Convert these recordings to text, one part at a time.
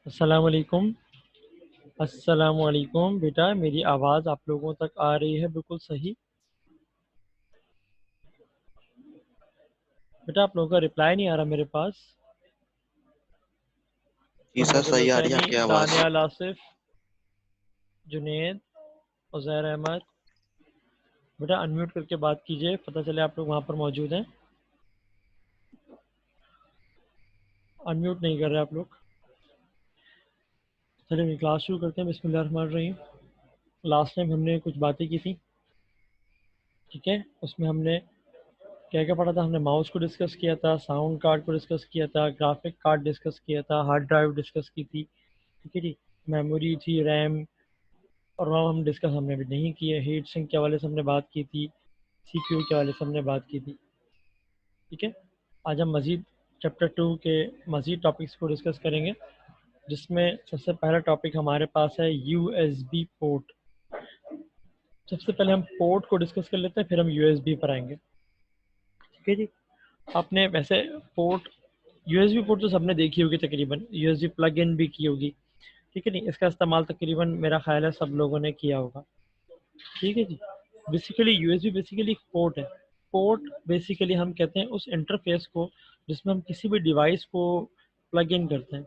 अस्सलाम वालेकुम। अस्सलाम वालेकुम बेटा, मेरी आवाज़ आप लोगों तक आ रही है बिल्कुल सही? बेटा आप लोगों का रिप्लाई नहीं आ रहा मेरे पास। जी सर, मोहम्मद सही आ रही है हुसैनी, आपकी आवाज़। दानियाल आसिफ, जुनेद, उज़ैर अहमद। बेटा अनम्यूट करके बात कीजिए, पता चले आप लोग वहाँ पर मौजूद हैं। अनम्यूट नहीं कर रहे आप लोग। चलिए क्लास शुरू करते हैं। बिस्मिल्लाहिर्रहमानिर्रहीम। लास्ट टाइम हमने कुछ बातें की थी, ठीक है। उसमें हमने क्या क्या पढ़ा था? हमने माउस को डिस्कस किया था, साउंड कार्ड को डिस्कस किया था, ग्राफिक कार्ड डिस्कस किया था, हार्ड ड्राइव डिस्कस की थी, ठीक है जी। मेमोरी थी, रैम और रोम हम डिस्कस हमने अभी नहीं किए। हीट सिंक के हवाले से हमने बात की थी, सीपीयू के हवाले से हमने बात की थी, ठीक है। आज हम मज़ीद चैप्टर 2 के मज़ीद टॉपिक्स को डिस्कस करेंगे, जिसमें सबसे पहला टॉपिक हमारे पास है यूएसबी पोर्ट। सबसे पहले हम पोर्ट को डिस्कस कर लेते हैं, फिर हम यूएसबी पर आएंगे, ठीक है जी। आपने वैसे पोर्ट, यूएसबी पोर्ट तो सबने देखी होगी तकरीबन, यूएसबी प्लग इन भी की होगी, ठीक है नहीं। इसका इस्तेमाल तकरीबन मेरा ख्याल है सब लोगों ने किया होगा, ठीक है जी। बेसिकली यूएसबी बेसिकली एक पोर्ट है। पोर्ट बेसिकली हम कहते हैं उस इंटरफेस को जिसमें हम किसी भी डिवाइस को प्लग इन करते हैं।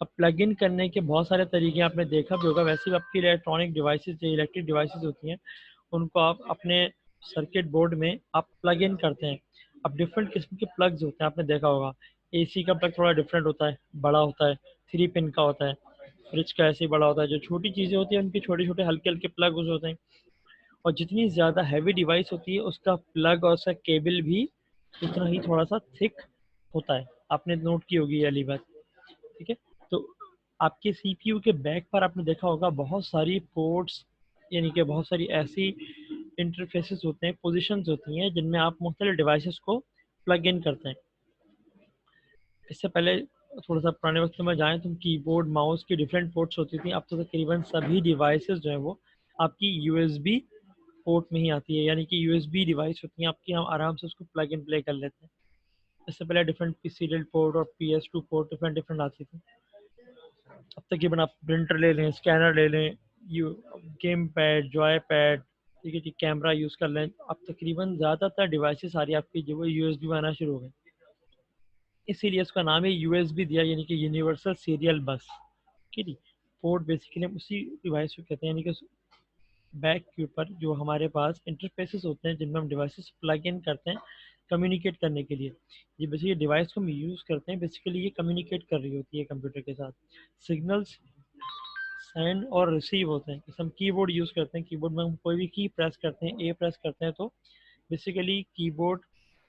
अब प्लग इन करने के बहुत सारे तरीके आपने देखा भी होगा। वैसे भी आपकी इलेक्ट्रॉनिक डिवाइसेस जो इलेक्ट्रिक डिवाइसेस होती हैं, उनको आप अपने सर्किट बोर्ड में आप प्लग इन करते हैं। अब डिफरेंट किस्म के प्लग्स होते हैं, आपने देखा होगा। एसी का प्लग थोड़ा डिफरेंट होता है, बड़ा होता है, 3 पिन का होता है। फ्रिज का ऐसे ही बड़ा होता है। जो छोटी चीज़ें होती हैं उनके छोटे छोटे हल्के हल्के प्लग होते हैं। और जितनी ज़्यादा हैवी डिवाइस होती है उसका प्लग और उसका केबल भी उतना ही थोड़ा सा थिक होता है। आपने नोट की होगी ये वाली बात, ठीक है। तो आपके सीपीयू के बैक पर आपने देखा होगा बहुत सारी पोर्ट्स, यानी कि बहुत सारी ऐसी इंटरफेसेस होते हैं, पोजीशंस होती हैं जिनमें आप मुख्तलिफ डिवाइसेस को प्लग इन करते हैं। इससे पहले थोड़ा सा पुराने वक्त में जाएं तो कीबोर्ड माउस की डिफरेंट पोर्ट्स होती थी। अब तो तकरीबन सभी डिवाइसेस जो है वो आपकी यूएसबी पोर्ट में ही आती है, यानी कि यूएसबी डिवाइस होती हैं आपकी, हम आराम से उसको प्लग इन प्ले कर लेते हैं। इससे पहले डिफरेंट सीरियल पोर्ट और PS2 पोर्ट डिफरेंट डिफरेंट आती थी। अब तकरीबन आप प्रिंटर ले लें, स्कैनर ले लें, you game pad, Joy pad, ठीक है जी, कैमरा यूज़ कर लें। अब तकरीबन ज़्यादातर डिवाइसेस सारी आपकी जो है यूएसबी में आना शुरू हो गए। इसीलिए इसका नाम है यूएसबी दिया, यानी कि यूनिवर्सल सीरियल बस, ठीक है। पोर्ट बेसिकली हम उसी डिवाइस को कहते हैं, यानी कि बैक के ऊपर जो हमारे पास इंटरफेसेस होते हैं जिनमें हम डिवाइसेस प्लग इन करते हैं कम्युनिकेट करने के लिए। ये बेसिकली डिवाइस को हम यूज़ करते हैं, बेसिकली ये कम्युनिकेट कर रही होती है कंप्यूटर के साथ। सिग्नल्स सेंड और रिसीव होते हैं। जैसे हम कीबोर्ड यूज़ करते हैं, कीबोर्ड में हम कोई भी की प्रेस करते हैं, ए प्रेस करते हैं, तो बेसिकली कीबोर्ड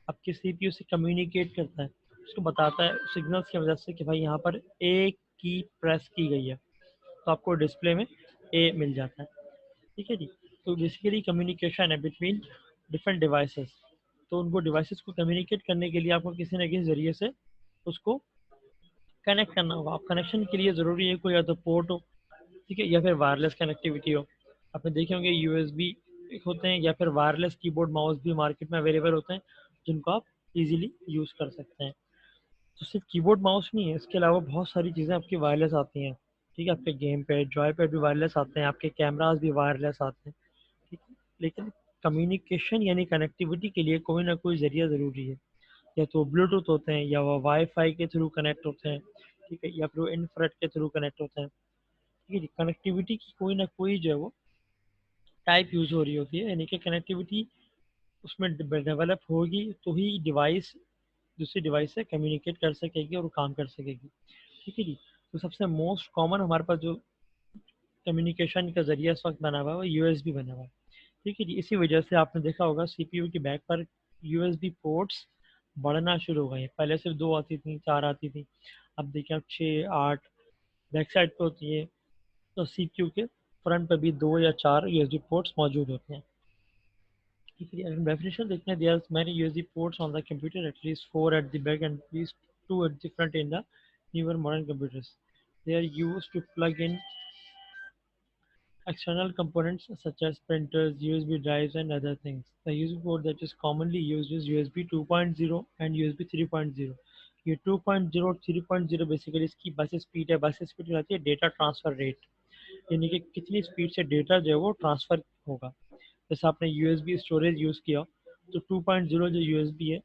आपके सीपीयू से कम्युनिकेट करता है, उसको बताता है सिग्नल्स की वजह से कि भाई यहाँ पर ए की प्रेस की गई है, तो आपको डिस्प्ले में ए मिल जाता है, ठीक है जी। तो बेसिकली कम्युनिकेशन है बिटवीन डिफरेंट डिवाइसेस। तो उनको डिवाइसेस को कम्युनिकेट करने के लिए आपको किसी न किसी ज़रिए से उसको कनेक्ट करना होगा। आप कनेक्शन के लिए ज़रूरी है कोई या तो पोर्ट हो, ठीक है, या फिर वायरलेस कनेक्टिविटी हो। आपने देखे होंगे यूएसबी होते हैं, या फिर वायरलेस कीबोर्ड माउस भी मार्केट में अवेलेबल होते हैं जिनको आप इजीली यूज़ कर सकते हैं। तो सिर्फ कीबोर्ड माउस नहीं है, इसके अलावा बहुत सारी चीज़ें आपकी वायरलेस आती हैं, ठीक है। आपके गेम पैड, जॉय पैड भी वायरलेस आते हैं, आपके कैमराज भी वायरलेस आते हैं, ठीक है। लेकिन कम्युनिकेशन यानी कनेक्टिविटी के लिए कोई ना कोई ज़रिया ज़रूरी है। या तो ब्लूटूथ होते हैं, या वो वाईफाई के थ्रू कनेक्ट होते हैं, ठीक है, या फिर वो इन्फ्रारेड के थ्रू कनेक्ट होते हैं, ठीक है। कनेक्टिविटी की कोई ना कोई जो है वो टाइप यूज़ हो रही होती है, यानी कि कनेक्टिविटी उसमें डेवलप होगी तो ही डिवाइस दूसरी डिवाइस से कम्युनिकेट कर सकेगी और काम कर सकेगी, ठीक है जी। तो सबसे मोस्ट कॉमन हमारे पास जो कम्युनिकेशन का ज़रिया इस वक्त बना हुआ है वो यूएसबी बना हुआ है, ठीक है जी। इसी वजह से आपने देखा होगा सीपीयू की बैक पर यूएसबी पोर्ट्स बढ़ना शुरू हो गए हैं। पहले सिर्फ 2 आती थी, 4 आती थी, अब देखिए अब 6, 8 बैक साइड पे होती है। तो सीपीयू के फ्रंट पे भी 2 या 4 यूएसबी पोर्ट्स मौजूद होते हैं, ठीक है। अगर डेफिनेशन देखते हैं, there are many USB ports on the computer, at least 4 at the back and at least 2 at the front in the newer modern computers. They are used to plug in external components such as printers, USB drives, and other things. The USB port that is commonly used is USB 2.0 and USB 3.0. ये 2.0 और 3.0 basically इसकी बस speed है। बस speed कहलाती है data transfer rate, यानी कि कितनी स्पीड से डेटा जो है वो ट्रांसफर होगा। जैसे आपने यूएसबी स्टोरेज यूज़ किया तो 2.0 जो यूएसबी है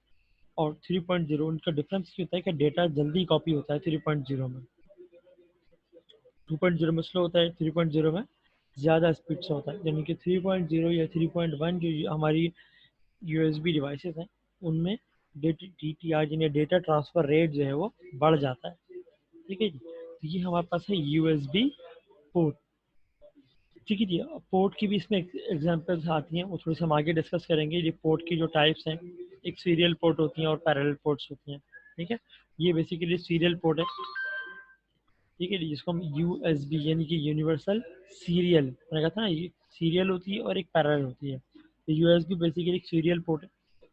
और 3.0 उनका डिफरेंस ये होता है कि डेटा जल्दी कॉपी होता है 3.0 में। 2.0 में स्लो होता है, 3.0 में ज़्यादा स्पीड से होता है। यानी कि 3.0 या 3.1 जो हमारी यूएसबी डिवाइसेस हैं उनमें DTR यानी डेटा ट्रांसफ़र रेट जो है वो बढ़ जाता है। ठीक है जी, तो ये हमारे पास है यूएसबी पोर्ट। ठीक है जी, पोर्ट की भी इसमें एग्जांपल्स आती हैं, वो थोड़ी सी हम आगे डिस्कस करेंगे। ये पोर्ट की जो टाइप्स हैं, एक सीरियल पोर्ट होती हैं और पैरेलल पोर्ट्स होती हैं। ठीक है, ये बेसिकली सीरियल पोर्ट है। ठीक है, जिसको हम यूएसबी यानी कि यूनिवर्सल सीरियल, मैंने कहा था ना, ये सीरियल होती है और एक पैरेलल होती है। तो यूएसबी बेसिकली एक सीरियल पोर्ट है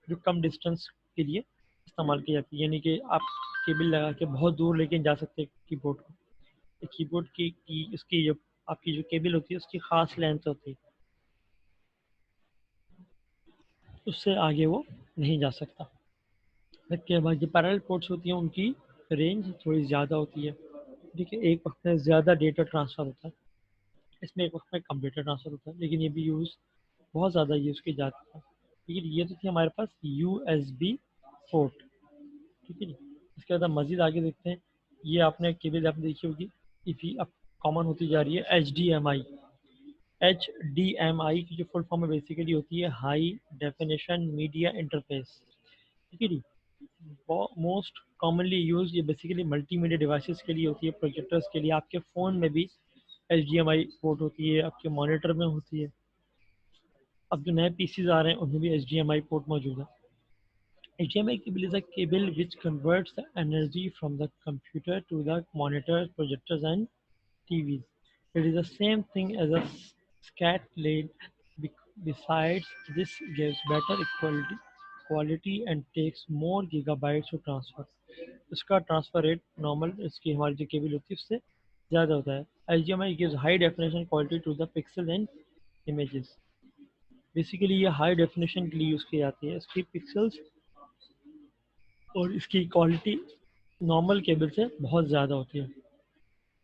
जो कम डिस्टेंस के लिए इस्तेमाल की जाती है, यानी कि आप केबल लगा के बहुत दूर लेके जा सकते हैं कीबोर्ड को। कीबोर्ड की उसकी जो आपकी जो केबल होती है उसकी खास लेंथ होती है, उससे आगे वो नहीं जा सकता। इसके बाद जो पैरेलल पोर्ट्स होती हैं उनकी रेंज थोड़ी ज़्यादा होती है। ठीक है, एक वक्त में ज़्यादा डेटा ट्रांसफ़र होता है, इसमें एक वक्त में कम डेटा ट्रांसफ़र होता है, लेकिन ये भी बहुत ज़्यादा यूज़ की जाती है। ठीक है, ये तो थी हमारे पास USB पोर्ट। ठीक है जी, इसके बाद हम मज़ीद आगे देखते हैं। ये आपने केबल आपने देखी होगी, इसी अब कॉमन होती जा रही है HDMI। HDMI की जो फुल फॉर्म है बेसिकली होती है हाई डेफिनेशन मीडिया इंटरफेस। ठीक है जी, मोस्ट कॉमनली यूज ये बेसिकली मल्टीमीडिया डिवाइसेस के लिए होती है, प्रोजेक्टर्स के लिए। आपके फ़ोन में भी HDMI पोर्ट होती है, आपके मॉनिटर में होती है। अब जो नए पीसीज आ रहे हैं उनमें भी HDMI पोर्ट मौजूद है। HDMI cable is a cable which converts the energy from the computer to the monitors, projectors and TVs. It is the same thing as a SCAT LED. Besides, this gives better quality and takes more gigabytes to transfer. इसका transfer rate normal इसकी हमारी जो cable होती है उससे ज़्यादा होता है। HDMI gives high definition quality to the pixels and images. Basically ये हाई डेफिनेशन के लिए यूज़ की जाती है, इसकी पिक्सल्स और इसकी क्वालिटी नॉर्मल केबल से बहुत ज़्यादा होती है।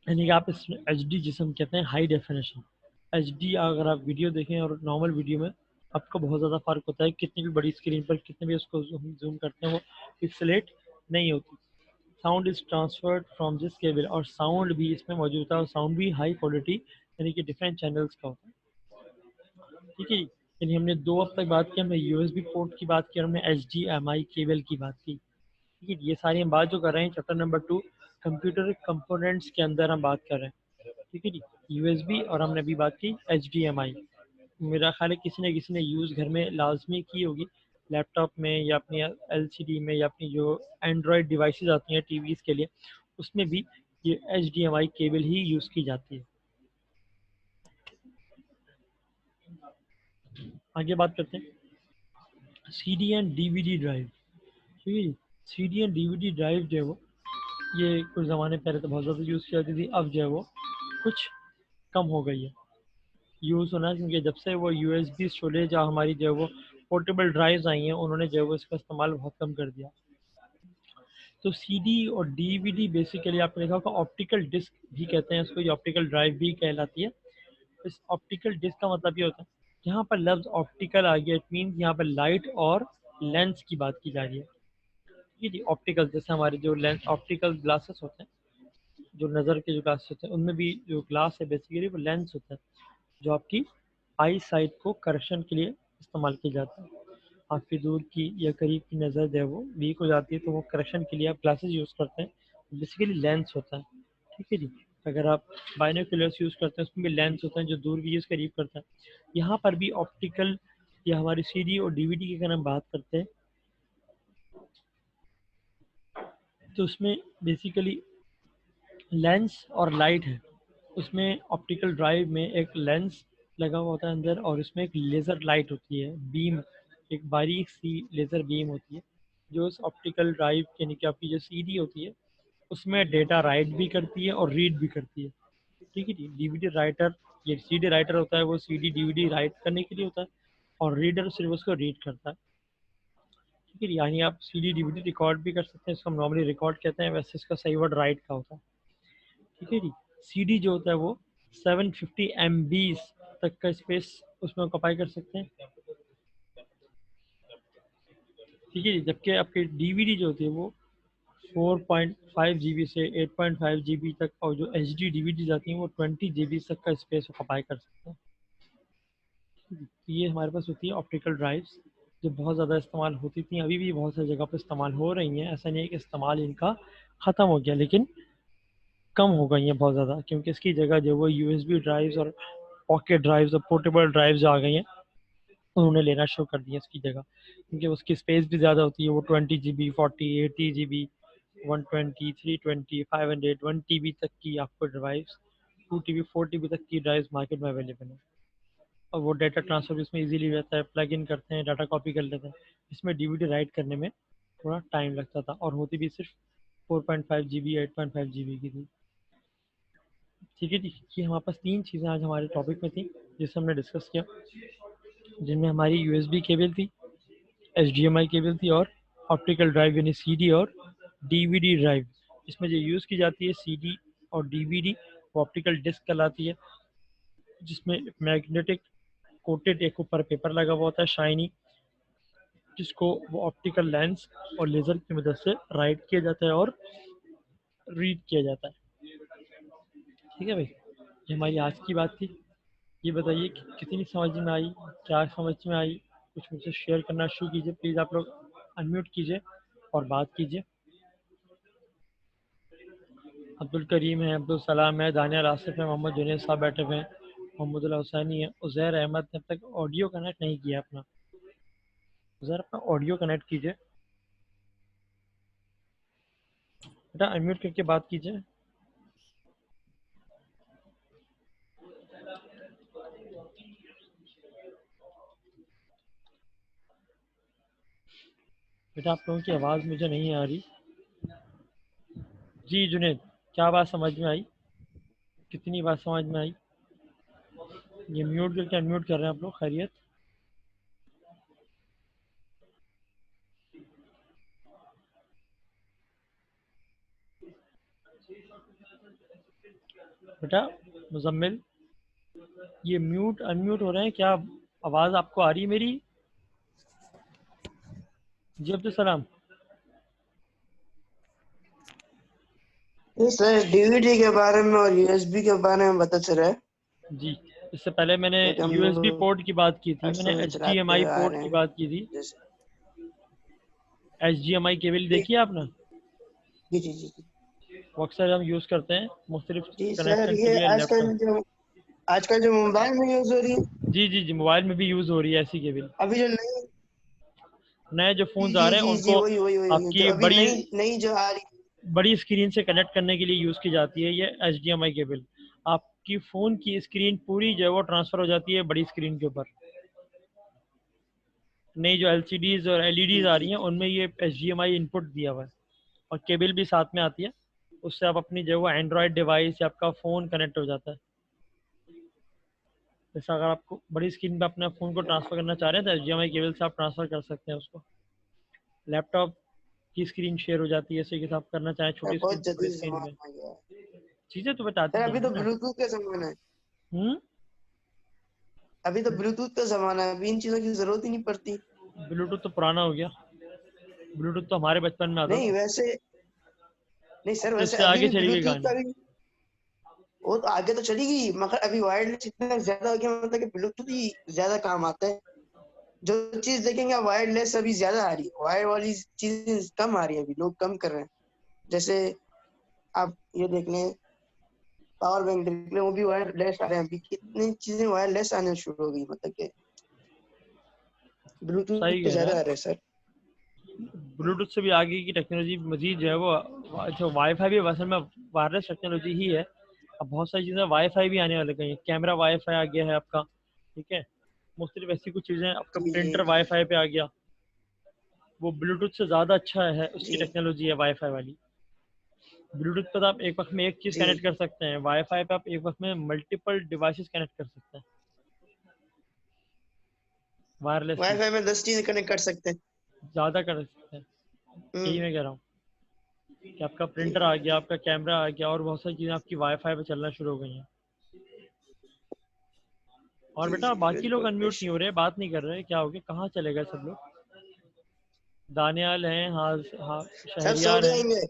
यानी कि आप इसमें HD जिसे हम कहते हैं हाई डेफिनेशन, HD अगर आप वीडियो देखें और नॉर्मल वीडियो में आपको बहुत ज़्यादा फ़र्क होता है। कितनी भी बड़ी स्क्रीन पर कितने भी उसको हम जूम करते हैं वो पिक्सलेट नहीं होती। Sound is transferred from this cable, और साउंड भी इसमें मौजूद होता है और साउंड भी हाई क्वालिटी यानी कि डिफरेंट चैनल्स का होता है। ठीक है जी, यानी हमने दो अब तक बात की, हमने USB पोर्ट की बात की और हमने HDMI केबल की बात की। ठीक है, ये सारी हम बात जो कर रहे हैं चैप्टर नंबर 2 कंप्यूटर कंपोनेंट्स के अंदर हम बात कर रहे हैं। ठीक है जी, USB और हमने अभी बात की HDMI। मेरा ख्याल है किसी न किसी ने यूज़ घर में लाजमी की होगी, लैपटॉप में या अपनी LCD में या अपनी जो एंड्रॉयड डिवाइसेस आती हैं टीवीज़ के लिए, उसमें भी ये HDMI केबल ही यूज़ की जाती है। आगे बात करते हैं CD एंड DVD ड्राइव। ठीक है, CD एंड DVD ड्राइव जो है वो ये कुछ ज़माने पहले तो बहुत ज़्यादा यूज़ की जाती थी, अब जो है वो कुछ कम हो गई है यूज़ होना, क्योंकि जब से वो USB स्टोरेज या हमारी जो है वो पोर्टेबल ड्राइव्स आई हैं उन्होंने जो है वो इसका इस्तेमाल बहुत कम कर दिया। तो CD और DVD बेसिकली आपने देखा होगा ऑप्टिकल डिस्क भी कहते हैं इसको, ये ऑप्टिकल ड्राइव भी कहलाती है। इस ऑप्टिकल डिस्क का मतलब ये होता है, यहाँ पर लफ्ज़ ऑप्टिकल आ गया, इट मीन यहाँ पर लाइट और लेंस की बात की जा रही है। ये जी ऑप्टिकल जैसे हमारे जो लेंस ऑप्टिकल ग्लासेस होते हैं, जो नज़र के जो ग्लासेस होते हैं उनमें भी जो ग्लास है बेसिकली वो लेंस होता है जो आपकी आई साइट को करेक्शन के लिए इस्तेमाल किया जाता है। आपकी दूर की या करीब की नज़र जो है वो वीक हो जाती है तो वो करेक्शन के लिए आप ग्लासेस यूज़ करते हैं, बेसिकली लेंस होता है। ठीक है जी, अगर आप बाइनोकुलर्स यूज़ करते हैं उसमें भी लेंस होता है जो दूर की चीज़ करीब करता है। यहाँ पर भी ऑप्टिकल या हमारी CD और DVD की अगर हम बात करते हैं तो उसमें बेसिकली लेंस और लाइट है। उसमें ऑप्टिकल ड्राइव में एक लेंस लगा हुआ होता है अंदर और उसमें एक लेज़र लाइट होती है, बीम, एक बारीक सी लेज़र बीम होती है जो उस ऑप्टिकल ड्राइव यानी कि आपकी जो CD होती है उसमें डेटा राइट भी करती है और रीड भी करती है। ठीक है जी, DVD राइटर, ये CD राइटर होता है वो CD DVD राइट करने के लिए होता है और रीडर सिर्फ उसको रीड करता है। ठीक है, यानी आप CD DVD रिकॉर्ड भी कर सकते हैं, इसको हम नॉर्मली रिकॉर्ड कहते हैं, वैसे इसका सही वर्ड राइट का होता है। ठीक है जी। CD जो होता है वो 750 MB तक का स्पेस उसमें ऑक्यूपाई कर सकते हैं। ठीक है जी, जबकि आपके DVD जो होती है वो 4.5 GB से 8.5 GB तक, और जो HD DVDs आती हैं वो 20 GB तक का स्पेस ऑक्यूपाई कर सकते हैं। तो ये हमारे पास होती है ऑप्टिकल ड्राइव्स, जो बहुत ज़्यादा इस्तेमाल होती थी, अभी भी बहुत सारी जगह पर इस्तेमाल हो रही हैं। ऐसा नहीं है कि इस्तेमाल इनका ख़त्म हो गया, लेकिन कम हो गई हैं बहुत ज़्यादा, क्योंकि इसकी जगह जो वो USB ड्राइव्स और पॉकेट ड्राइव्स और पोर्टेबल ड्राइव्स आ गई हैं, उन्होंने लेना शुरू कर दिया इसकी जगह, क्योंकि उसकी स्पेस भी ज़्यादा होती है। वो 20 GB, 40, 80 GB, 120, 320, 500, 1 TB तक की आपको ड्राइव्स, 2 TB, 4 TB तक की ड्राइव्स मार्केट में अवेलेबल है। और वो डाटा ट्रांसफ़र इसमें इजीली रहता है, प्लग इन करते हैं, डाटा कॉपी कर लेते हैं। इसमें DVD राइट करने में थोड़ा टाइम लगता था, और होती भी सिर्फ 4.5 GB, 8.5 GB की थी। ठीक है जी, ये हमारे पास 3 चीज़ें आज हमारे टॉपिक में थी जिससे हमने डिस्कस किया, जिनमें हमारी USB केबल थी, HDMI केबल थी, और ऑप्टिकल ड्राइव यानी CD और DVD ड्राइव। इसमें जो यूज़ की जाती है CD और DVD, वो ऑप्टिकल डिस्क कहलाती है, जिसमें मैग्नेटिक कोटेड एक ऊपर पेपर लगा हुआ होता है शाइनी, जिसको वो ऑप्टिकल लेंस और लेज़र की मदद से राइट किया जाता है और रीड किया जाता है। ठीक है भाई, ये हमारी आज की बात थी। ये बताइए कि कितनी समझ में आई, क्या समझ में आई, कुछ मुझसे शेयर करना शुरू कीजिए प्लीज़। आप लोग अनम्यूट कीजिए और बात कीजिए। अब्दुल करीम है, अब्दुल सलाम है, दानियाल आसिफ है, मोहम्मद जुनैद साहब बैठे हुए हैं, मोहम्मद हुसैनी है, उज़ैर अहमद ने अब तक ऑडियो कनेक्ट नहीं किया अपना। उज़ैर अपना ऑडियो कनेक्ट कीजिए बेटा, अनम्यूट करके बात कीजिए। बेटा आप लोगों की आवाज़ मुझे नहीं आ रही। जी जुनैद, क्या बात समझ में आई, कितनी बात समझ में आई? ये म्यूट करके अनम्यूट कर रहे हैं आप लोग, खैरियत? बेटा मुजम्मिल, ये म्यूट अनम्यूट हो रहे हैं क्या? आवाज़ आपको आ रही है मेरी? जी अब्दुल सलाम। ये सर डीवीडी के बारे में और यूएसबी के बारे में पता चला है। जी, इससे पहले मैंने क्योंकि हम USB लोग पोर्ट की बात की थी, मैंने अरसों से चलाते HDMI आ पोर्ट रहे की हैं। बात की थी। जैसे HDMI केबल जी देखी है आपने? जी जी जी वो अक्सर हम यूज़ करते हैं मुख्तलिफ जी सर, कनेक्शन के ये लिए लैपटॉप। आजकल जो मोबाइल में यूज हो रही है, जी जी जी, मोबाइल में भी यूज़ हो रही है ऐसी केबल। अभी जो नई, नए जो जी फ़ोन्स आ जी रहे हैं जी जी उनको वही वही वही जो आपकी अभी बड़ी नई नई जो आ रही है। बड़ी स्क्रीन से कनेक्ट करने के लिए यूज़ की जाती है ये HDMI केबल। आपकी फ़ोन की स्क्रीन पूरी जो है वो ट्रांसफ़र हो जाती है बड़ी स्क्रीन के ऊपर। नई जो LCDs और जी LEDs आ जी रही हैं जी उनमें ये HDMI इनपुट दिया हुआ है, और केबल भी साथ में आती है। उससे आप अपनी जो है वो एंड्रॉयड डिवाइस या आपका फ़ोन कनेक्ट हो जाता है। जैसे अगर आपको बड़ी स्क्रीन पे अपने फ़ोन को ट्रांसफ़र करना चाह रहे हैं तो HDMI केबल से आप ट्रांसफ़र कर सकते हैं उसको। लैपटॉप की स्क्रीन शेयर हो जाती है, जैसे कि आप करना चाहें सर, छोटी स्क्रीन बहुत से बड़ी जल्दी स्क्रीन में। जमाना आ गया है। चीज़ें तो सर बताती अभी तो जाएंगी ना। ब्लूटूथ का जमाना है। हम्म। अभी तो ब्लूटूथ का जमाना है, अभी इन चीजों की जरूरत ही नहीं पड़ती। ब्लूटूथ तो पुराना हो गया, ब्लूटूथ तो हमारे बचपन में आता नहीं था। वैसे, नहीं अब सर तो वैसे इससे अभी आगे भी चली गई ब्लूटूथ गाड़ी। का भी, वो तो आगे तो चली गई, मगर अभी वायरलेस इतना ज्यादा हो गया, मतलब कि ब्लूटूथ ही ज्यादा काम आता है। जो चीज देखेंगे आप वायरलेस अभी ज्यादा आ रही है, वायर वाली चीज कम आ रही है, अभी लोग कम कर रहे हैं। जैसे आप ये देख लें, पावर बैंक देख लें, वो भी वायरलेस आ रहे हैं। अभी कितनी चीजें वायरलेस आने शुरू हो गई, मतलब कि ब्लूटूथ सही पे कह रहे ज्यादा हैं। आ रहे हैं सर। ब्लूटूथ से भी आगे की टेक्नोलॉजी मजीद जो है वो, जो वाईफाई भी असल में वायरलेस टेक्नोलॉजी ही है। अब बहुत सारी चीज़ें वाईफाई भी आने वाले गई हैं, कैमरा वाईफाई आ गया है आपका। ठीक है, मुख्तलिफ ऐसी कुछ चीज़ें, आपका जी जी प्रिंटर जी वाईफाई पे आ गया। वो ब्लूटूथ से ज़्यादा अच्छा है, उसकी जी टेक्नोलॉजी है वाईफाई वाली। ब्लूटूथ पर आप एक वक्त में एक चीज़ जी कनेक्ट कर सकते हैं, वाईफाई पे आप एक वक्त में मल्टीपल डिवाइसेस कनेक्ट कर सकते हैं वायरलेसली। वाईफाई में 10 चीजें कनेक्ट कर सकते हैं। ज़्यादा कर सकते हैं, यही मैं कह रहा हूँ कि आपका प्रिंटर आ गया, आपका कैमरा आ गया, और बहुत सारी चीज़ें आपकी वाईफाई पे चलना शुरू हो गई हैं। और जी बेटा जी बाकी लोग बिल्कुल अनम्यूट नहीं हो रहे, बात नहीं कर रहे, क्या हो गया, कहाँ चले गए सब लोग? दानियाल हैं, हाँ हाँ, सब सो शहरियार हैं। जाएंगे।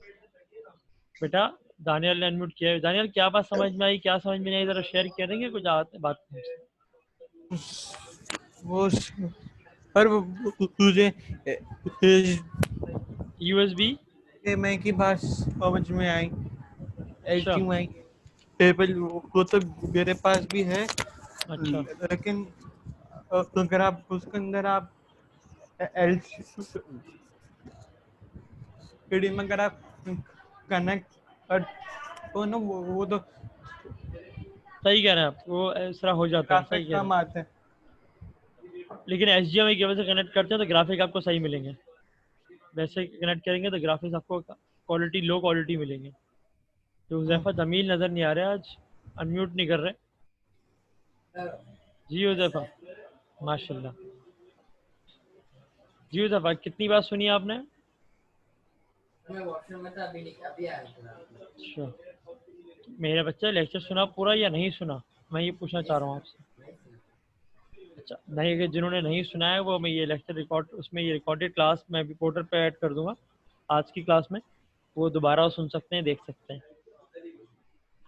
बेटा दानियाल ने अनम्यूट किया है। दानियाल क्या बात समझ में आई, क्या समझ में नहीं आई, जरा शेयर करेंगे कुछ बात हमसे? वो पर तुझे यूएसबी? मैं की बात समझ में आई, अच्छा HDMI टेबल वो तो मेरे पास भी है, अच्छा लेकिन अगर आप उसके अंदर आप LCD में अगर आप कनेक्ट कर तो ना वो तो सही कह रहे हैं आप, वो इस तरह हो जाता है, सही ग्राफिक कह रहे कम हैं। आते हैं। लेकिन HDMI केबल से कनेक्ट करते हैं तो ग्राफिक आपको सही मिलेंगे, वैसे कनेक्ट करेंगे तो ग्राफिक्स आपको क्वालिटी, लो क्वालिटी मिलेंगे। तो हुज़ैफा जमील नज़र नहीं आ रहे आज, अनम्यूट नहीं कर रहे। जी हुज़ैफा, माशाल्लाह। जी हुज़ैफा, कितनी बात सुनी आपने? अच्छा, मेरे बच्चे लेक्चर सुना पूरा या नहीं सुना, मैं ये पूछना चाह रहा हूँ आपसे। अच्छा नहीं, अगर जिन्होंने नहीं सुना है वो, मैं ये लेक्चर रिकॉर्ड, उसमें ये रिकॉर्डेड क्लास मैं भी पोर्टल पे ऐड कर दूंगा आज की क्लास में, वो दोबारा सुन सकते हैं, देख सकते हैं।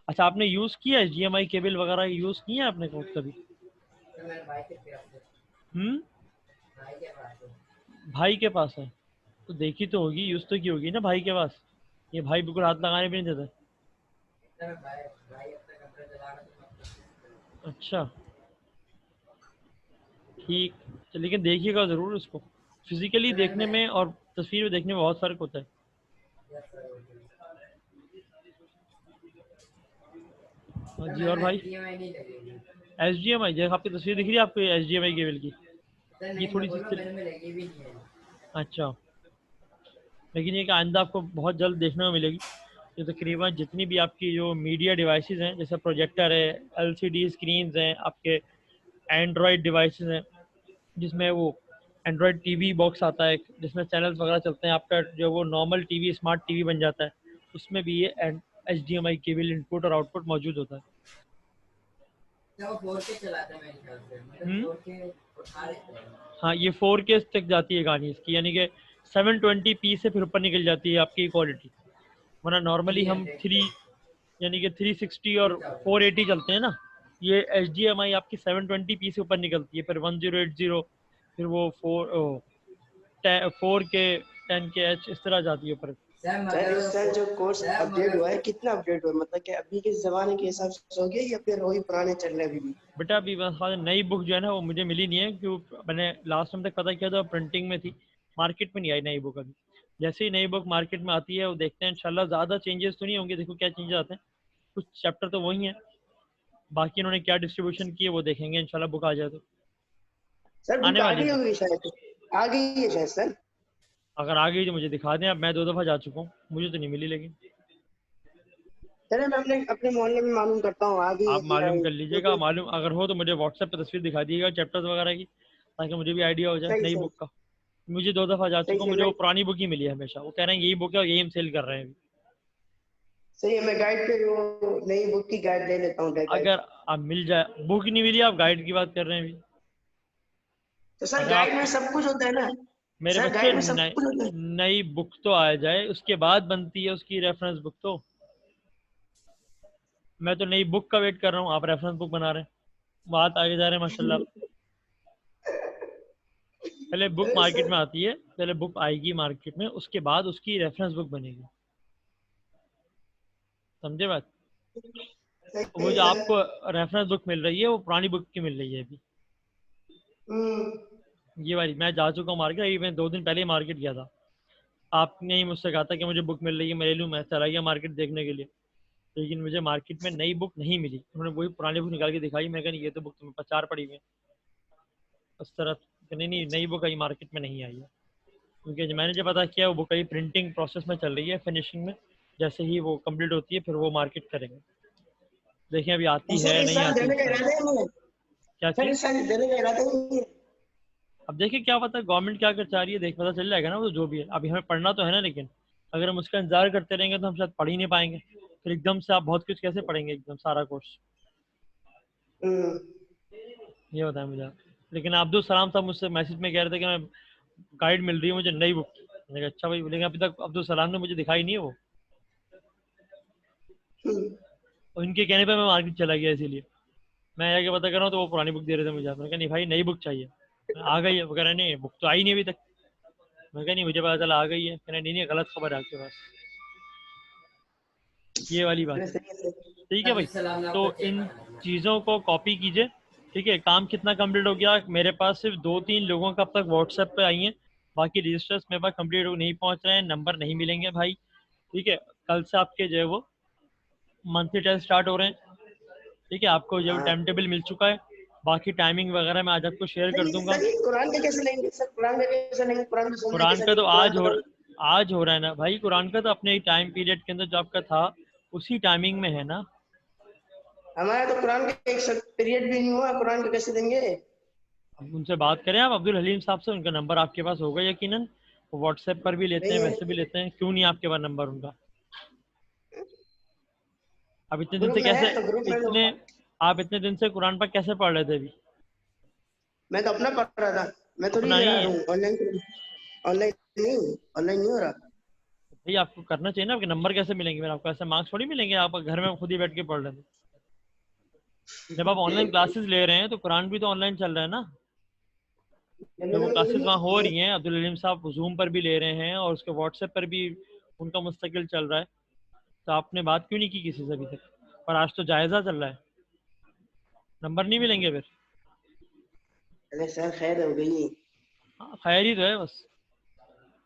अच्छा आपने यूज़ किया है HDMI केबल वगैरह, यूज़ किया है आपने कभी? भाई के पास है तो देखी तो होगी, यूज़ तो की होगी ना भाई के पास, ये भाई बिल्कुल हाथ लगाने भी नहीं देते। अच्छा ठीक, तो लेकिन देखिएगा ज़रूर इसको, फिजिकली देखने में और तस्वीर में देखने में बहुत फ़र्क होता है। हाँ जी, और भाई HDMI, जैसे आपकी तस्वीर दिख रही है आपको HDMI केबल की, ये थोड़ी सी अच्छा, लेकिन ये कि आइंदा आपको बहुत जल्द देखने को मिलेगी। ये तकरीबन जितनी भी आपकी जो मीडिया डिवाइसेस हैं, जैसे प्रोजेक्टर है, LCD स्क्रीन्स हैं, आपके एंड्रॉयड डिवाइसेस हैं, जिसमें वो एंड्रॉयड टीवी बॉक्स आता है जिसमें चैनल्स वगैरह चलते हैं, आपका जो वो नॉर्मल टीवी स्मार्ट टीवी बन जाता है, उसमें भी ये HDMI केबल इनपुट और आउटपुट मौजूद होता है। हाँ ये 4K तक जाती है कहानी इसकी, यानी कि 720p से फिर ऊपर निकल जाती है आपकी क्वालिटी, वरना नॉर्मली हम 3 यानी कि 360 और 480 चलते हैं ना, ये HDMI आपकी 720p से ऊपर निकलती है, फिर 1080, फिर वो 4K 10K इस तरह जाती है ऊपर। सर जो कोर्स अपडेट हुआ है कितना अपडेट हुआ है, मतलब कि अभी के जमाने के हिसाब से हो गया या फिर वही पुराने चल रहे अभी भी? बेटा अभी बस नई बुक जो है ना वो मुझे मिली नहीं है, क्योंकि मैंने लास्ट टाइम तक पता किया था प्रिंटिंग में थी, मार्केट में नहीं आई नई बुक अभी। जैसे ही नई बुक मार्केट में आती है वो देखते हैं, इंशाल्लाह ज़्यादा चेंजेस तो नहीं होंगे, देखो क्या चेंजेस आते हैं, कुछ चैप्टर तो वही हैं, बाकी इन्होंने क्या डिस्ट्रीब्यूशन की है वो देखेंगे इंशाल्लाह, बुक आ जाए तो। सर बुक आने आ वाली गई है, होगी शायद, आ गई है शायद सर। अगर आ गई तो मुझे दिखा दें, अब मैं 2 दफ़ा जा चुका हूँ, मुझे तो नहीं मिली, लेकिन चलिए मैं अपने मोहल्ले में मालूम करता हूँ आ गई है आप कि मालूम नहीं, कर लीजिएगा, क्योंकि मालूम अगर हो तो मुझे व्हाट्सएप पे तस्वीर दिखा दीजिएगा चैप्टर्स वगैरह की, ताकि मुझे भी आइडिया हो जाए सही नई सही बुक का। मुझे 2 दफ़ा जा सही चुका हूँ, से मुझे मैं वो पुरानी बुक ही मिली है हमेशा, वो कह रहे हैं यही बुक है और यही हम सेल कर रहे हैं अभी। सही है, मैं गाइड पे वो नई बुक की गाइड ले लेता हूँ गाइड। अगर आप मिल जाए, बुक नहीं मिली, आप गाइड की बात कर रहे हैं अभी? तो सर अगर गाइड में आपको, सब कुछ होता है ना, मेरे सर बच्चे गाइड में सब कुछ होता है। नई बुक तो आ जाए उसके बाद बनती है उसकी रेफरेंस बुक, तो मैं तो नई बुक का वेट कर रहा हूँ, आप रेफरेंस बुक बना रहे हैं, बात आगे जा रहे हैं माशाल्लाह। पहले बुक अरे मार्केट सर में आती है, पहले बुक आएगी मार्केट में, उसके बाद उसकी रेफरेंस बुक बनेगी, समझे बात? सही वो है जो सर। आपको रेफरेंस बुक मिल रही है वो पुरानी बुक की मिल रही है अभी, हम्म। ये वाली। मैं जा चुका हूँ मार्केट, अभी मैं 2 दिन पहले ही मार्केट गया था, आपने ही मुझसे कहा था कि मुझे बुक मिल रही है मैं ले लूँ, मैं चला गया मार्केट देखने के लिए, लेकिन मुझे मार्केट में नई बुक नहीं मिली, उन्होंने वही पुरानी बुक निकाल के दिखाई, मैं कहा नहीं ये तो बुक तुम्हें 50 पड़ी हुई है उस तरह, नहीं नहीं नई बुक आई मार्केट में नहीं आई है, क्योंकि मैंने जो पता किया वो बुक अभी प्रिंटिंग प्रोसेस में चल रही है, फिनिशिंग में, जैसे ही वो कंप्लीट होती है फिर वो मार्केट करेंगे, देखें अभी आती सर है इस नहीं साल आती देने का इंशाल्लाह। इरादा ही नहीं है, क्या सर चीज़? इस साल देने का इरादा ही नहीं है। अब देखिए क्या पता गवर्नमेंट क्या कर चाह रही है, देख पता चल जाएगा ना, वो जो भी है। अभी हमें पढ़ना तो है ना, लेकिन अगर हम उसका इंतजार करते रहेंगे तो हम शायद पढ़ ही नहीं पाएंगे। फिर एकदम से आप बहुत कुछ कैसे पढ़ेंगे एकदम सारा कोर्स, हम्म। ये बताएं मुझे आप। लेकिन अब्दुल सलाम साहब मुझसे मैसेज में कह रहे थे कि मैं गाइड मिल रही है मुझे नई बुक। मैंने कहा अच्छा भाई, लेकिन अभी तक अब्दुल सलाम ने मुझे दिखाई नहीं है वो, हम्म। और इनके कहने पे मैं मार्केट चला गया, इसीलिए मैं आगे पता कर रहा हूँ तो वो पुरानी बुक दे रहे थे मुझे। मैंने कहा नहीं भाई नई बुक चाहिए। आ गई है वगैरह, नहीं बुक तो आई नहीं अभी तक। मैं कहा नहीं मुझे पता चला आ गई है, कहना नहीं नहीं गलत खबर है आपके पास, ये वाली बात अरे है। सही है। ठीक है भाई, तो इन चीज़ों को कॉपी कीजिए। ठीक है, काम कितना कंप्लीट हो गया मेरे पास? सिर्फ 2-3 लोगों का अब तक व्हाट्सएप पे आई हैं, बाकी रजिस्टर्स मेरे पास कंप्लीट नहीं पहुंच रहे हैं, नंबर नहीं मिलेंगे भाई। ठीक है, कल से आपके जो है वो मंथली टेस्ट स्टार्ट हो रहे हैं। ठीक है, आपको जो हाँ टाइम टेबल मिल चुका है, बाकी टाइमिंग वगैरह मैं आज आपको शेयर कर दूंगा। सर, ये कुरान का कैसे लेंगे सर? कुरान का कैसे लेंगे? कुरान की सुनने कुरान कैसे का तो लेंगे? कुरान का तो आज हो रहा है ना भाई, कुरान का तो अपने टाइम पीरियड के अंदर जो आपका था उसी टाइमिंग में है ना। हमारा तो कुरान का एक पीरियड भी नहीं हुआ, कुरान का कैसे देंगे? अब उनसे बात करें आप अब्दुल हलीम साहब से, उनका नंबर आपके पास होगा यकीनन, वो व्हाट्सएप पर भी लेते हैं नहीं है। वैसे भी लेते हैं, क्यों नहीं आपके पास नंबर उनका? अब इतने दिन ग्रुप से में कैसे, है तो ग्रुप में तो इतने आप इतने दिन से कुरान पर कैसे पढ़ रहे थे अभी? मैं तो अपना पढ़ रहा था, मैं थोड़ी अपना ले ही रहा है हूँ ऑनलाइन। ऑनलाइन नहीं, ऑनलाइन नहीं हो रहा। भाई, आपको करना चाहिए ना, आपके नंबर कैसे मिलेंगे मेरे? आपको ऐसे मार्क्स थोड़ी मिलेंगे, आप घर में खुद ही बैठ के पढ़ रहे थे। जब आप ऑनलाइन क्लासेस ले रहे हैं तो कुरान भी तो ऑनलाइन चल रहा है ना। जब वो क्लासेस वहाँ हो रही हैं, अब्दुल हलीम साहब जूम पर भी ले रहे हैं और उसके व्हाट्सएप पर भी उनका मुस्तकिल चल रहा है, तो आपने बात क्यों नहीं की किसी से अभी तक? और आज तो जायजा चल रहा है, नंबर नहीं मिलेंगे फिर। अरे सर खैर हो गई। हाँ खैर ही तो है बस।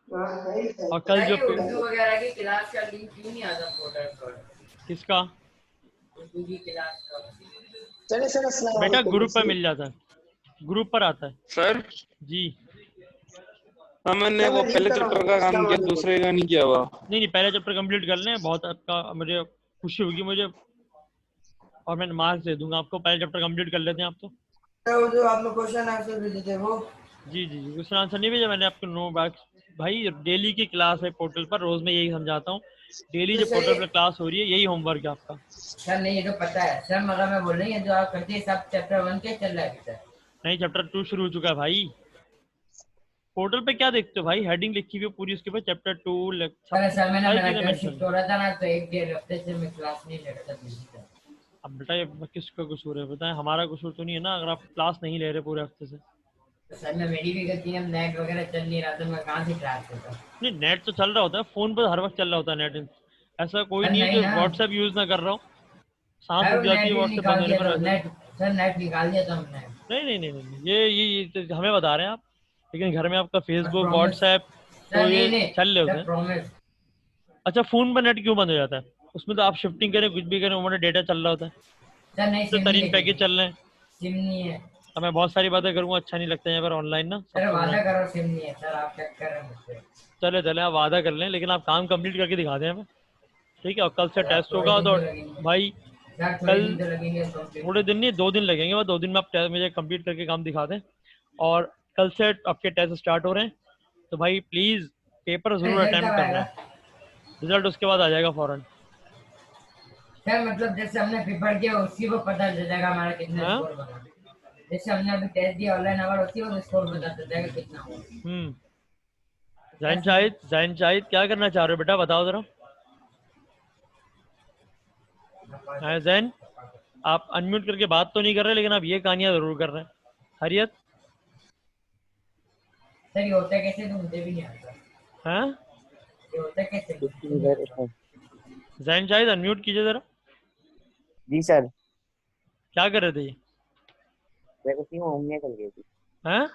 हाँ, सही सही। और कल जो बताइए उर्दू वगैरह की क्लास का लिंक क्यों नहीं आता पोर्टल पर? किसका? उर्दू की क्लास का। चले सर, अस्सलाम बेटा वालेकुम। ग्रुप पर मिल जाता है, ग्रुप पर आता है सर जी। हाँ, मैंने सर वो मैं पहले लिखता चैप्टर रहूँ, का काम अस्सलाम किया, वालेकुम। दूसरे का नहीं किया हुआ। नहीं नहीं, पहले चैप्टर कंप्लीट कर लें, बहुत आपका मुझे खुशी होगी मुझे, और मैं मार्क्स दे दूंगा आपको। पहले चैप्टर कंप्लीट कर लेते हैं आप तो। वो जो आप लोग क्वेश्चन आंसर भेजे थे वो। जी जी जी, क्वेश्चन आंसर नहीं भेजा मैंने आपको, नो बैक। भाई डेली की क्लास है पोर्टल पर, रोज मैं यही समझाता हूँ, डेली तो जो सर पोर्टल पर क्लास हो रही है यही होमवर्क है आपका। सर नहीं, ये तो पता है सर, मगर मैं बोल रही हूँ जो आप करते हैं सब चैप्टर 1 के चल रहा है अभी तक। नहीं, चैप्टर 2 शुरू हो चुका है भाई। पोर्टल पे क्या देखते हो भाई, हेडिंग लिखी हुई है पूरी, उसके बाद चैप्टर 2 सब अरे सर मैंने सारी मेरा चीजें घर मेंशन शिफ्ट है। हो रहा था ना, तो एक डेढ़ हफ्ते से मैं क्लास नहीं ले रहा था बिजी था। अब बेटा ये किसका कसूर है बताएं? हमारा कसूर तो नहीं है ना अगर आप क्लास नहीं ले रहे पूरे हफ्ते से। तो सर में मेरी भी गलती है, नेट वगैरह चल नहीं रहा था, मैं कहाँ से क्लास लेता? नहीं, नेट तो चल रहा होता है, फोन पर हर वक्त चल रहा होता है नेट, ऐसा कोई सर नहीं है नहीं कि ना। व्हाट्सएप यूज ना कर रहा हूँ। सांस सर रुक वो जाती नेट है भी व्हाट्सएप बंद निकाल होने दिया पर था, वैसे। नेट। सर नेट निकाल दिया था हमने। नहीं नहीं नहीं नहीं, ये तो हमें बता रहे हैं आप, लेकिन घर में आपका sir Facebook promise. WhatsApp sir तो नहीं ये नहीं। चल रहे होते सर हैं। प्रॉमिस। अच्छा, फोन पर नेट क्यों बंद हो जाता है? उसमें तो आप शिफ्टिंग करें कुछ भी करें, वो डेटा चल रहा होता है, सर नहीं, तो सिम नहीं तरीन लेके पैकेज गए। चल रहे हैं। सिम नहीं है। अब मैं बहुत सारी बातें करूंगा, अच्छा नहीं लगता है यहाँ पर ऑनलाइन ना, सब सर सुन रहे वादा हैं। करो सिम नहीं है, सर आप चेक कर रहे हैं मुझसे। चले चले, आप वादा कर लें, लेकिन आप काम कंप्लीट करके दिखा दें हमें। ठीक है, और कल से सर आप टेस्ट थोड़े होगा दिन तो तो लगेंगे। भाई सर थोड़े कल, दिन तो लगेंगे कंप्लीट थोड़े में। दिन नहीं 2 दिन लगेंगे, बस 2 दिन में आप मुझे कंप्लीट करके काम दिखा दें। और कल से आपके टेस्ट स्टार्ट हो रहे हैं, तो भाई प्लीज़ पेपर ज़रूर रिजल्ट अटेम्प्ट कब करना आएगा? है। रिजल्ट उसके बाद आ जाएगा फ़ौरन। सर मतलब जैसे हमने पेपर किया उसी को पता चल जाएगा हमारा कितना हाँ। स्कोर बना। जैसे हमने अभी टेस्ट दिया ऑनलाइन, अगर उसी वक्त स्कोर पता चल जाएगा कितना हुआ। हम्म। क्या सर? जैन शाहिद क्या करना चाह रहे हो बेटा, बताओ ज़रा। हाँ जैन, आप अनम्यूट करके बात तो नहीं कर रहे, लेकिन आप ये कहानियाँ ज़रूर कर रहे हैं। खैरियत? सर ये होता है कैसे तो मुझे भी नहीं आता। हाँ। ये होता है कैसे कुछ मुझे भी नहीं नहीं सर, आता। जैन शाहिद अनम्यूट कीजिए ज़रा। जी सर। क्या कर रहे थे ये? मैं कुछ नहीं, वो उंगलियां चल गई थी। हाँ।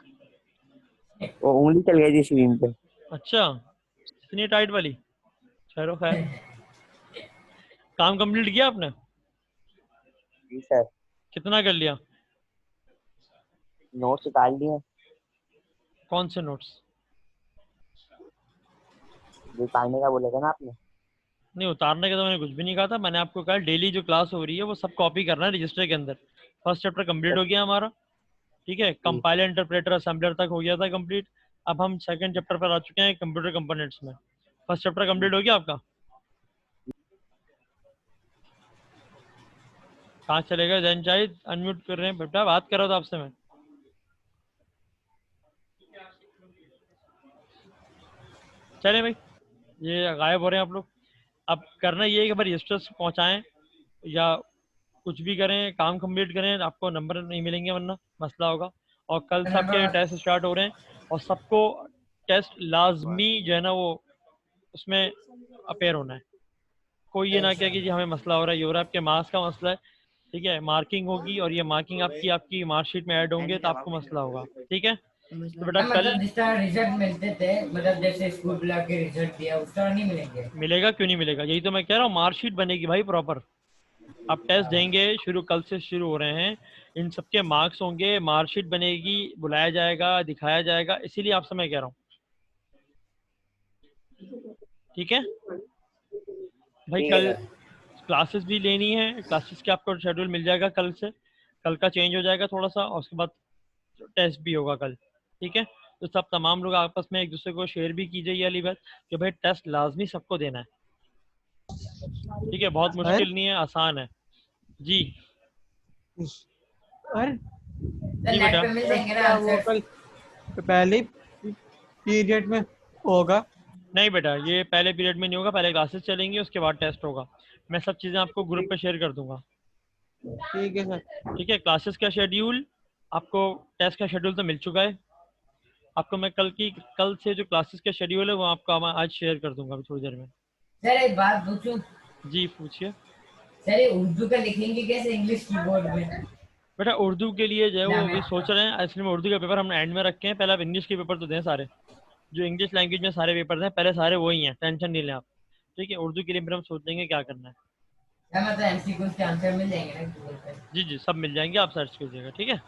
वो उंगली चल गई थी स्क्रीन पे। अच्छा, इतनी टाइट वाली। खैर खैर, काम कंप्लीट किया आपने? जी सर। कितना कर लिया? नोट्स उतार लिए। कौन से नोट्स? जो उतारने का बोला था ना आपने। नहीं, उतारने का तो मैंने कुछ भी नहीं कहा था, मैंने आपको कहा डेली जो क्लास हो रही है वो सब कॉपी करना है रजिस्टर के अंदर। फर्स्ट चैप्टर कंप्लीट हो गया हमारा। ठीक है, कंपाइलर, इंटरप्रेटर, असेंबलर तक हो गया था कंप्लीट। अब हम सेकंड चैप्टर पर आ चुके हैं, कंप्यूटर कंपोनेंट्स में। फर्स्ट चैप्टर कंप्लीट हो गया आपका? कहाँ चलेगा जैन शाहिद? अनम्यूट कर रहे हैं बेटा, बात कर रहा था आपसे मैं। चले भाई, ये गायब हो रहे हैं आप लोग। अब करना ये है कि भाई रजिस्टर्स पहुंचाएं या कुछ भी करें, काम कंप्लीट करें, आपको नंबर नहीं मिलेंगे वरना मसला होगा। और कल से आपके नंबर टेस्ट स्टार्ट हो रहे हैं और सबको टेस्ट लाजमी जो है ना वो उसमें अपेयर होना है। कोई ये ना कहे कि जी हमें मसला हो रहा है, ये हो रहा है, आपके मार्क्स का मसला है। ठीक है, मार्किंग होगी और ये मार्किंग आपकी आपकी मार्कशीट में ऐड होंगे तो आपको मसला होगा। ठीक है, तो बेटा हाँ, कल मतलब जिस तरह रिजल्ट मिलते थे, मतलब जैसे स्कूल बुला के रिजल्ट दिया उस तरह नहीं मिलेंगे। मिलेगा, क्यों नहीं मिलेगा? यही तो मैं कह रहा हूँ, मार्कशीट बनेगी भाई प्रॉपर। आप टेस्ट देंगे, शुरू कल से शुरू हो रहे हैं, इन सबके मार्क्स होंगे, मार्कशीट बनेगी, बुलाया जाएगा, दिखाया जाएगा, इसीलिए आपसे मैं कह रहा हूँ। ठीक है भाई, कल क्लासेस भी लेनी है, क्लासेस के आपको शेड्यूल मिल जाएगा कल से। कल का चेंज हो जाएगा थोड़ा सा और उसके बाद टेस्ट भी होगा कल। ठीक है, तो सब तमाम लोग आपस में एक दूसरे को शेयर भी कीजिए ये वाली बात कि भाई टेस्ट लाजमी सबको देना है। ठीक है, बहुत सर मुश्किल नहीं है, आसान है। जी सर तो जी नेट बेटा। पे मिल टेस्ट जाएंगे ना क्या वो आंसर? कल पहले पीरियड में होगा? नहीं बेटा, ये पहले पीरियड में नहीं होगा, पहले क्लासेस चलेंगी उसके बाद टेस्ट होगा। मैं सब चीज़ें आपको ग्रुप पे शेयर कर दूंगा। ठीक है सर। ठीक है, क्लासेस का शेड्यूल आपको, टेस्ट का शेड्यूल तो मिल चुका है आपको। मैं कल से जो क्लासेस का शेड्यूल है वो आपको मैं आज शेयर कर दूंगा अभी थोड़ी देर में। सर एक बात पूछूं? जी पूछिए। सर ये उर्दू का लिखेंगे कैसे इंग्लिश कीबोर्ड में? बेटा उर्दू के लिए जो है वो एग्जाम अभी में सोच रहे हैं, एक्चुअली में उर्दू के पेपर हमने एंड में रखे हैं, पहले आप इंग्लिश के पेपर तो दें सारे। जो इंग्लिश लैंग्वेज में सारे पेपर हैं पहले सारे वही हैं, टेंशन नहीं लें आप। ठीक है, उर्दू के लिए फिर हम सोचेंगे क्या करना है। सर मतलब एमसीक्यू के आंसर मिल जाएंगे ना गूगल पे? जी जी सब मिल जाएंगे, आप सर्च कीजिएगा। ठीक है,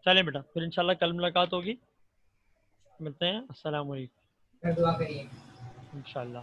चलें बेटा, फिर इंशाल्लाह कल मुलाकात होगी, मिलते हैं। अस्सलाम वालेकुम। सर दुआ करिए। इंशाल्लाह।